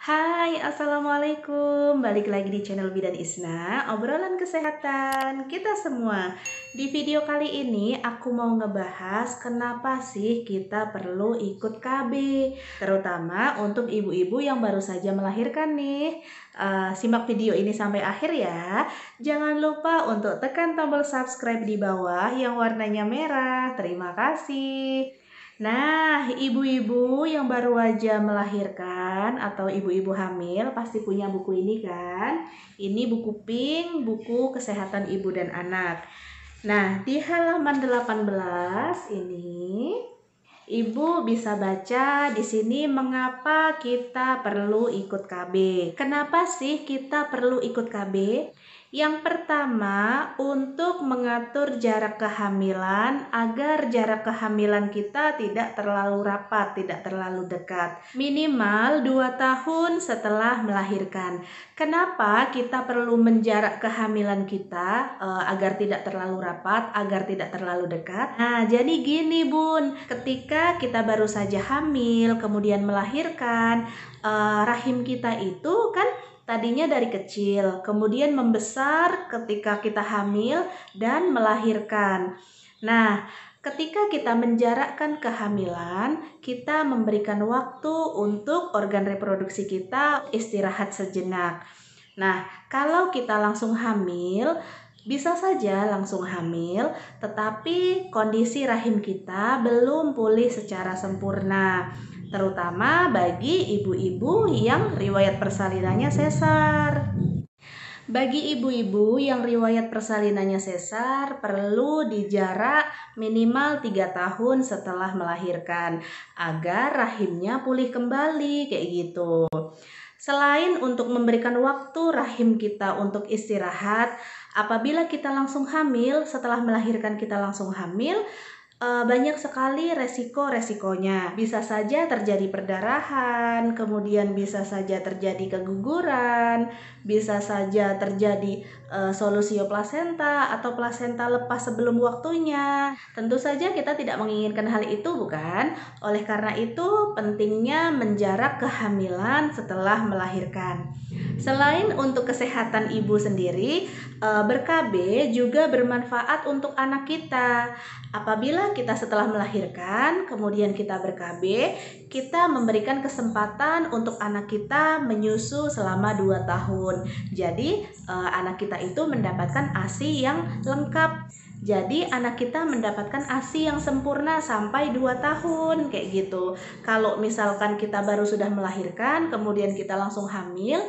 Hai, Assalamualaikum. Balik lagi di channel Bidan Isna, obrolan kesehatan kita semua. Di video kali ini aku mau ngebahas kenapa sih kita perlu ikut KB, terutama untuk ibu-ibu yang baru saja melahirkan nih. Simak video ini sampai akhir ya. Jangan lupa untuk tekan tombol subscribe di bawah yang warnanya merah. Terima kasih. Nah, ibu-ibu yang baru aja melahirkan atau ibu-ibu hamil pasti punya buku ini kan? Ini buku Pink, buku kesehatan ibu dan anak. Nah, di halaman 18 ini Ibu bisa baca di sini mengapa kita perlu ikut KB. Kenapa sih kita perlu ikut KB? Yang pertama, untuk mengatur jarak kehamilan agar jarak kehamilan kita tidak terlalu rapat, tidak terlalu dekat. Minimal 2 tahun setelah melahirkan. Kenapa kita perlu menjarak kehamilan kita agar tidak terlalu rapat, agar tidak terlalu dekat? Nah, jadi gini Bun, ketika kita baru saja hamil, kemudian melahirkan, rahim kita itu kan tadinya dari kecil, kemudian membesar ketika kita hamil dan melahirkan. Nah, ketika kita menjarakkan kehamilan, kita memberikan waktu untuk organ reproduksi kita istirahat sejenak. Nah, kalau kita langsung hamil, bisa saja langsung hamil, tetapi kondisi rahim kita belum pulih secara sempurna, terutama bagi ibu-ibu yang riwayat persalinannya sesar. Bagi ibu-ibu yang riwayat persalinannya sesar, perlu dijarak minimal 3 tahun setelah melahirkan agar rahimnya pulih kembali kayak gitu. Selain untuk memberikan waktu rahim kita untuk istirahat, apabila kita langsung hamil, setelah melahirkan kita langsung hamil, banyak sekali resiko-resikonya. Bisa saja terjadi perdarahan, kemudian bisa saja terjadi keguguran, bisa saja terjadi solusio plasenta atau plasenta lepas sebelum waktunya. Tentu saja kita tidak menginginkan hal itu, bukan? Oleh karena itu, pentingnya menjarak kehamilan setelah melahirkan. Selain untuk kesehatan ibu sendiri, ber-KB juga bermanfaat untuk anak kita. Apabila kita setelah melahirkan, kemudian kita ber-KB, kita memberikan kesempatan untuk anak kita menyusu selama 2 tahun. Jadi, anak kita itu mendapatkan ASI yang lengkap. Jadi anak kita mendapatkan ASI yang sempurna sampai 2 tahun kayak gitu. Kalau misalkan kita baru sudah melahirkan, kemudian kita langsung hamil,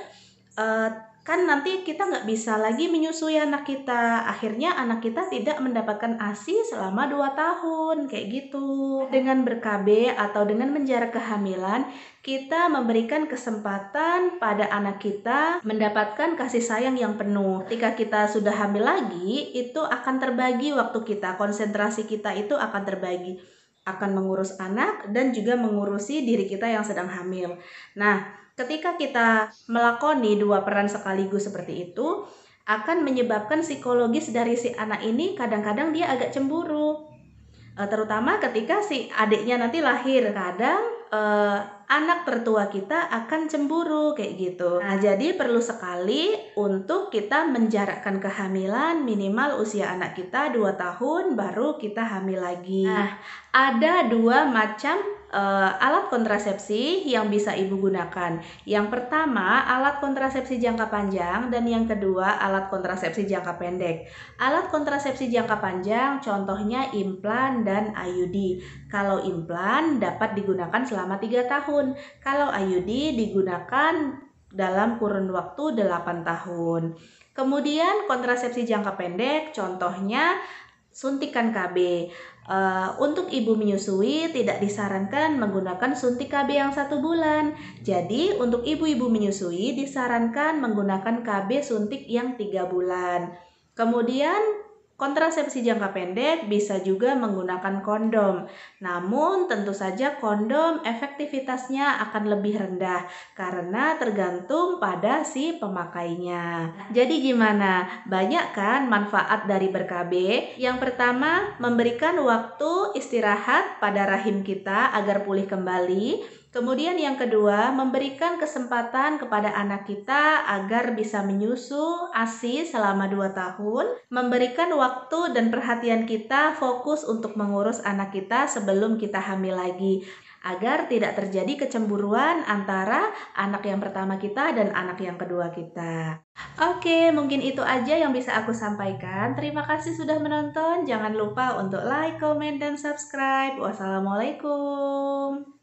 kan nanti kita nggak bisa lagi menyusui anak kita. Akhirnya anak kita tidak mendapatkan ASI selama 2 tahun kayak gitu. Dengan ber-KB atau dengan menjarak kehamilan, kita memberikan kesempatan pada anak kita mendapatkan kasih sayang yang penuh. Ketika kita sudah hamil lagi, itu akan terbagi waktu kita, konsentrasi kita itu akan terbagi, akan mengurus anak dan juga mengurusi diri kita yang sedang hamil. Nah, ketika kita melakoni 2 peran sekaligus seperti itu, akan menyebabkan psikologis dari si anak ini kadang-kadang dia agak cemburu. Terutama ketika si adiknya nanti lahir, kadang anak tertua kita akan cemburu kayak gitu. Nah, jadi perlu sekali untuk kita menjarakkan kehamilan minimal usia anak kita 2 tahun baru kita hamil lagi. Nah, ada 2 macam alat kontrasepsi yang bisa ibu gunakan. Yang pertama, alat kontrasepsi jangka panjang, dan yang kedua, alat kontrasepsi jangka pendek. Alat kontrasepsi jangka panjang contohnya implan dan IUD. Kalau implan dapat digunakan selama 3 tahun. Kalau IUD digunakan dalam kurun waktu 8 tahun. Kemudian kontrasepsi jangka pendek contohnya suntikan KB. Untuk ibu menyusui tidak disarankan menggunakan suntik KB yang 1 bulan. Jadi untuk ibu-ibu menyusui disarankan menggunakan KB suntik yang 3 bulan. Kemudian kontrasepsi jangka pendek bisa juga menggunakan kondom. Namun tentu saja kondom efektivitasnya akan lebih rendah karena tergantung pada si pemakainya. Jadi gimana? Banyak kan manfaat dari ber-KB? Yang pertama, memberikan waktu istirahat pada rahim kita agar pulih kembali. Kemudian yang kedua, memberikan kesempatan kepada anak kita agar bisa menyusu ASI selama 2 tahun, memberikan waktu dan perhatian kita fokus untuk mengurus anak kita sebelum kita hamil lagi, agar tidak terjadi kecemburuan antara anak yang pertama kita dan anak yang kedua kita. Oke, mungkin itu aja yang bisa aku sampaikan. Terima kasih sudah menonton. Jangan lupa untuk like, comment, dan subscribe. Wassalamualaikum.